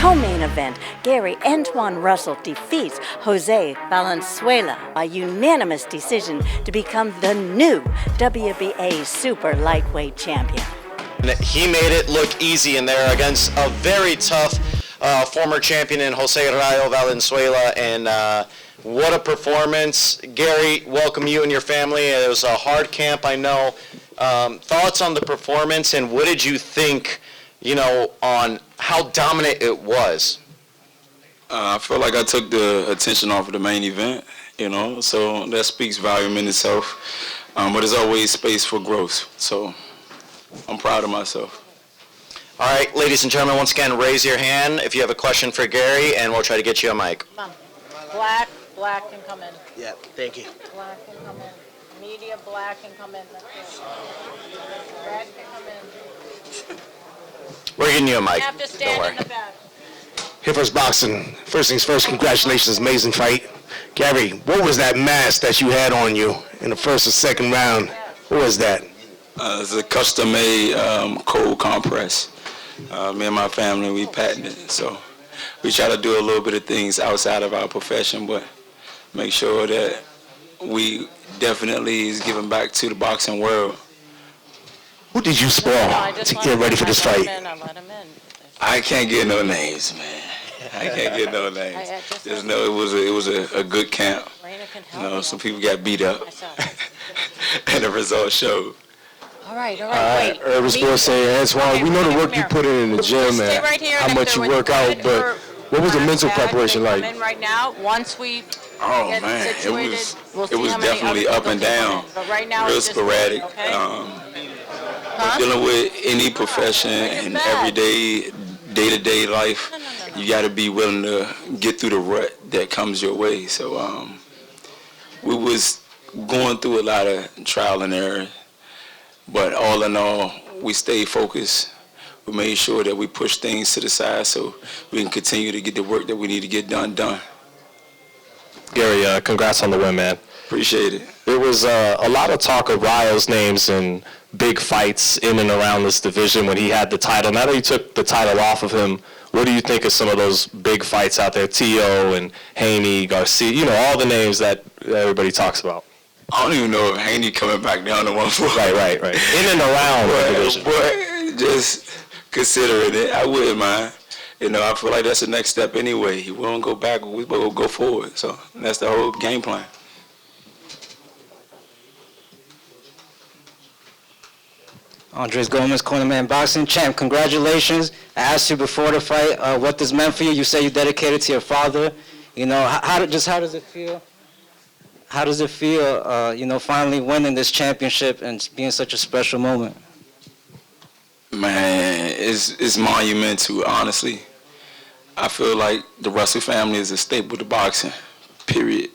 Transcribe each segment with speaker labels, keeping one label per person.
Speaker 1: co-main event, Gary Antuanne Russell defeats Jose Valenzuela by unanimous decision to become the new WBA super lightweight champion.
Speaker 2: He made it look easy in there against a very tough former champion in Jose Rayo Valenzuela, and what a performance. Gary, welcome you and your family. It was a hard camp, I know. Thoughts on the performance, and what did you think, on how dominant it was?
Speaker 3: I feel like I took the attention off of the main event, so that speaks volume in itself. But there's always space for growth, so I'm proud of myself.
Speaker 2: All right, ladies and gentlemen, once again, raise your hand if you have a question for Gary, and we'll try to get you a mic.
Speaker 4: Come on. Black can come in.
Speaker 2: Yeah, thank you.
Speaker 4: Black can come in. Media, black can come in. That's it. Red can come in.
Speaker 2: We're getting you a mic.
Speaker 4: You have to stand in the back.
Speaker 5: Hippers Boxing. First things first, congratulations, amazing fight. Gary, what was that mask that you had on you in the first and second round? What was that?
Speaker 3: It's a custom-made cold compress. Me and my family, we patented it. So we try to do a little bit of things outside of our profession, but make sure that we definitely is giving back to the boxing world.
Speaker 5: Who did you spar to get ready for this fight?
Speaker 3: I can't get no names, man. I can't get no names. Just know it was a good camp. Some people got beat up, and the results showed.
Speaker 4: All right, wait.
Speaker 5: Urban Sports saying, Antoine, we know the work you put in the gym and how much you work out, but what was the mental preparation like?
Speaker 4: In right now, once we
Speaker 3: Oh man, it was definitely up and down, real sporadic. Dealing with any profession and everyday, day-to-day life, you got to be willing to get through the rut that comes your way. So we was going through a lot of trial and error, but all in all, we stayed focused. We made sure that we pushed things to the side so we can continue to get the work that we need to get done.
Speaker 6: Gary, congrats on the win, man.
Speaker 3: Appreciate it.
Speaker 6: There was a lot of talk of Rayo's names in big fights in and around this division when he had the title. Now that he took the title off of him, what do you think of some of those big fights out there? T.O. and Haney, Garcia, all the names that everybody talks about.
Speaker 3: I don't even know if Haney coming back down to 140.
Speaker 6: Right. In and around the division.
Speaker 3: But just considering it, I wouldn't mind. I feel like that's the next step anyway. We won't go back, we will go forward. So that's the whole game plan.
Speaker 7: Andres Gomez, Cornerman Boxing Champ, congratulations. I asked you before the fight what this meant for you. You say you dedicated to your father. How does it feel? How does it feel, finally winning this championship and being such a special moment?
Speaker 3: Man, it's monumental, honestly. I feel like the Russell family is a staple to boxing, period.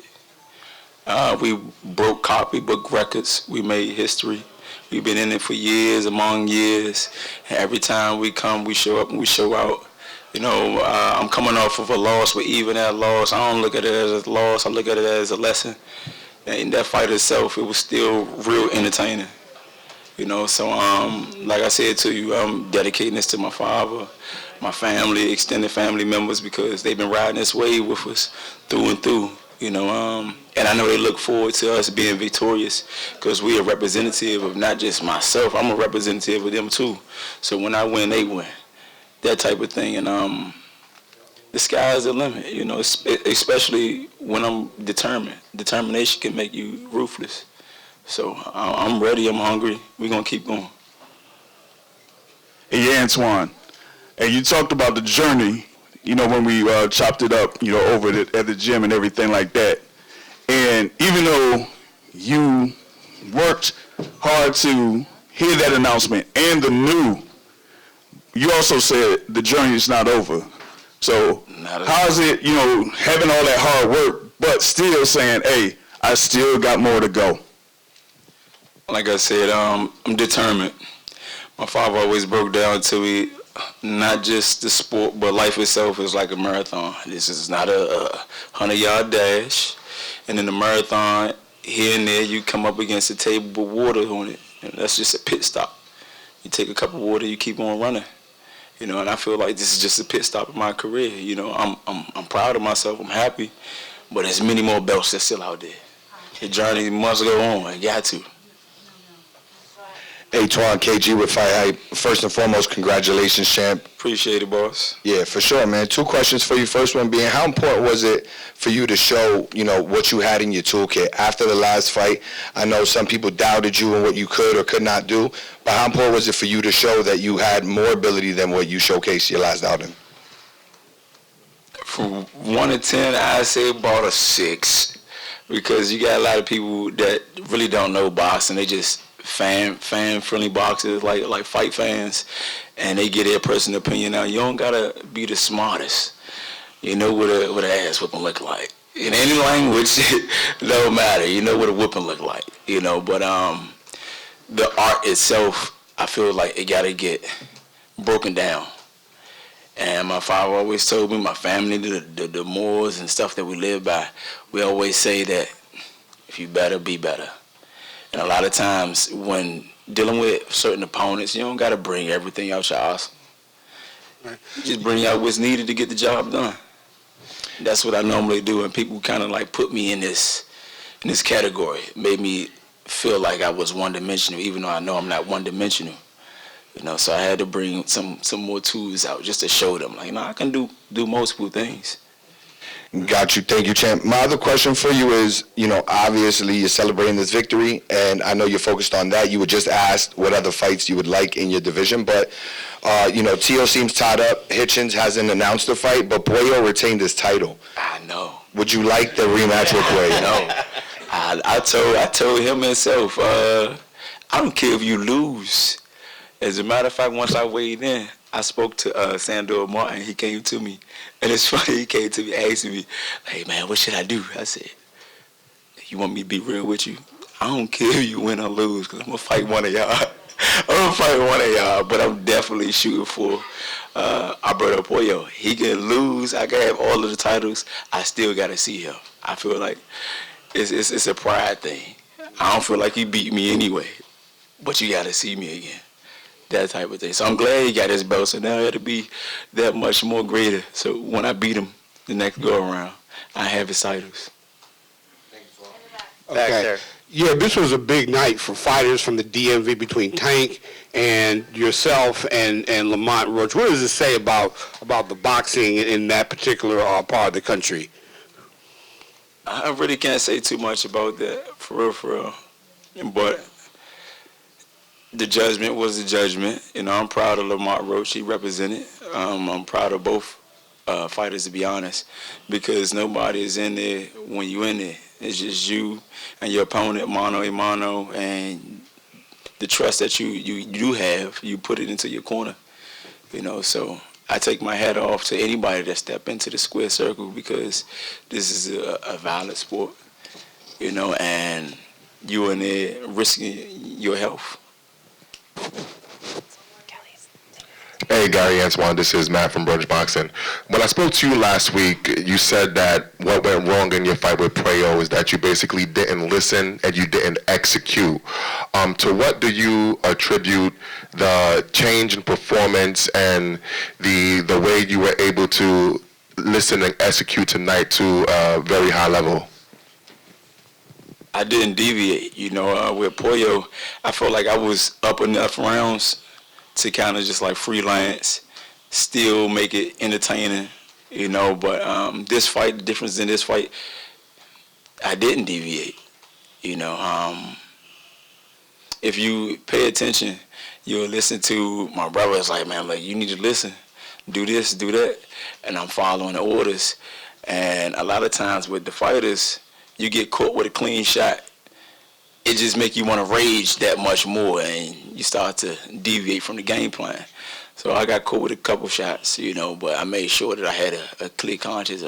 Speaker 3: We broke copybook records. We made history. We've been in it for years, among years. And every time we come, we show up and we show out. I'm coming off of a loss, but even that loss, I don't look at it as a loss. I look at it as a lesson. And in that fight itself, it was still real entertaining. So like I said to you, I'm dedicating this to my father, my family, extended family members, because they've been riding this wave with us through and through. And I know they look forward to us being victorious because we are representative of not just myself. I'm a representative of them too. So when I win, they win. That type of thing. And the sky is the limit, especially when I'm determined. Determination can make you ruthless. So I'm ready. I'm hungry. We're going to keep going.
Speaker 8: Hey, Antoine, and you talked about the journey, when we chopped it up, over at the gym and everything like that. And even though you worked hard to hear that announcement and the new, you also said the journey is not over. So how is it, having all that hard work, but still saying, hey, I still got more to go?
Speaker 3: Like I said, I'm determined. My father always broke down to me, not just the sport, but life itself is like a marathon. This is not a 100-yard dash. And in the marathon, here and there, you come up against a table with water on it. And that's just a pit stop. You take a cup of water, you keep on running. You know, and I feel like this is just a pit stop in my career. You know, I'm proud of myself. I'm happy, but there's many more belts that's still out there. The journey must go on. I got to.
Speaker 9: Antuanne, KG with Fight Hype. First and foremost, congratulations, champ.
Speaker 3: Appreciate it, boss.
Speaker 9: Yeah, for sure, man. 2 questions for you. First one being, how important was it for you to show, you know, what you had in your toolkit after the last fight? I know some people doubted you and what you could or could not do, but how important was it for you to show that you had more ability than what you showcased your last outing?
Speaker 3: From 1 to 10, I say about a 6, because you got a lot of people that really don't know boxing. They just fan-friendly boxers, like fight fans, and they get their personal opinion. Now, you don't gotta be the smartest. You know what an ass whooping look like. In any language, it don't matter. You know what a whooping look like. You know, but the art itself, I feel like it gotta get broken down. And my father always told me, my family, the morals and stuff that we live by, we always say that if you better, be better. And a lot of times when dealing with certain opponents, you don't got to bring everything out your arsenal. Right. You just bring out what's needed to get the job done. That's what I normally do, and people kind of like put me in this category. It made me feel like I was one-dimensional, even though I know I'm not one-dimensional. You know, so I had to bring some more tools out just to show them, like, no, I can do multiple things.
Speaker 9: Got you. Thank you, champ. My other question for you is, you know, obviously you're celebrating this victory, and I know you're focused on that. You were just asked what other fights you would like in your division, but, you know, Tio seems tied up. Hitchens hasn't announced the fight, but Puello retained his title.
Speaker 3: I know.
Speaker 9: Would you like the rematch with Puello?
Speaker 3: No. I told him himself, I don't care if you lose. As a matter of fact, once I weighed in, I spoke to Sandor Martin. He came to me, and it's funny. He came to me asking me, "Hey man, what should I do?" I said, "You want me to be real with you? I don't care if you win or lose, because I'm gonna fight one of y'all. But I'm definitely shooting for Alberto Puello. He can lose. I can have all of the titles. I still gotta see him. I feel like it's a pride thing. I don't feel like he beat me anyway, but you gotta see me again." That type of thing. So I'm glad he got his belt, so now it'll be that much more greater. So when I beat him the next go around, I have his titles.
Speaker 2: Back there.
Speaker 10: Yeah, this was a big night for fighters from the DMV between Tank and yourself and Lamont Roach. What does it say about the boxing in that particular part of the country?
Speaker 3: I really can't say too much about that, for real. But the judgment was the judgment. You know, I'm proud of Lamont Roach. He represented. I'm proud of both fighters, to be honest, because nobody is in there when you in there. It's just you and your opponent, mano a mano, and the trust that you do have, you put it into your corner. You know, so I take my hat off to anybody that step into the square circle, because this is a violent sport, you know, and you in there risking your health.
Speaker 11: Hey, Gary, Antuanne, this is Matt from Brunch Boxing. When I spoke to you last week, you said that what went wrong in your fight with Puello is that you basically didn't listen and you didn't execute. To what do you attribute the change in performance and the way you were able to listen and execute tonight to a very high level?
Speaker 3: I didn't deviate, you know. With Puello, I felt like I was up enough rounds to kind of just like freelance, still make it entertaining, you know. But this fight, the difference in this fight, I didn't deviate, you know. If you pay attention, you'll listen to my brother. It's like, man, like, you need to listen, do this, do that, and I'm following the orders. And a lot of times with the fighters, you get caught with a clean shot, it just make you want to rage that much more, and you start to deviate from the game plan. So I got caught with a couple shots, you know, but I made sure that I had a clear conscience,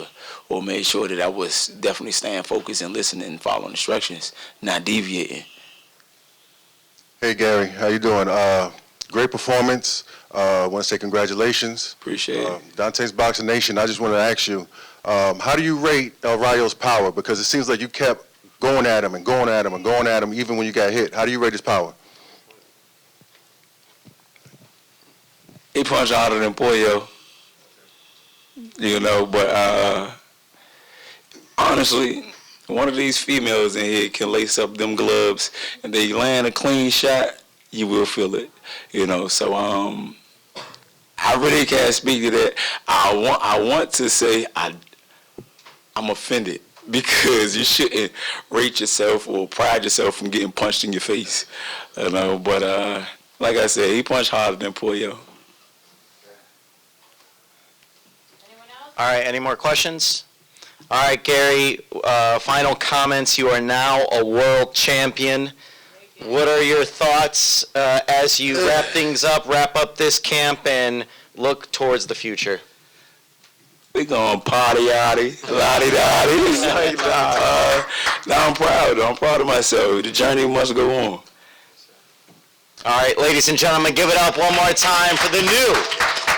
Speaker 3: or made sure that I was definitely staying focused and listening and following instructions, not deviating.
Speaker 12: Hey, Gary, how you doing? Great performance. I want to say congratulations.
Speaker 3: Appreciate it.
Speaker 12: Dante's Boxing Nation, I just wanted to ask you, how do you rate El Rayo's power? Because it seems like you kept going at him and going at him and going at him even when you got hit. How do you rate his power?
Speaker 3: He punched harder than Pollo. You know, but honestly, one of these females in here can lace up them gloves and they land a clean shot, you will feel it. You know, so I really can't speak to that. I want to say I'm offended because you shouldn't rate yourself or pride yourself from getting punched in your face. You know, but like I said, he punched harder than Pollo.
Speaker 2: All right, any more questions? All right, Gary, final comments. You are now a world champion. What are your thoughts as you wrap up this camp and look towards the future?
Speaker 3: We going party-yaddy, lottie-dotty. Now I'm proud. I'm proud of myself. The journey must go on.
Speaker 2: All right, ladies and gentlemen, give it up one more time for the new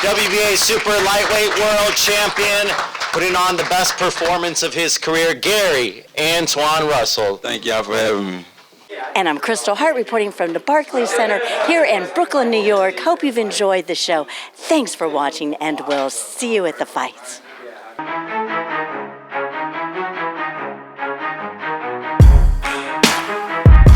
Speaker 2: WBA Super Lightweight World Champion, putting on the best performance of his career, Gary Antuanne Russell.
Speaker 3: Thank y'all for having me.
Speaker 1: And I'm Kristal Hart reporting from the Barclays Center here in Brooklyn, New York. Hope you've enjoyed the show. Thanks for watching, and we'll see you at the fights.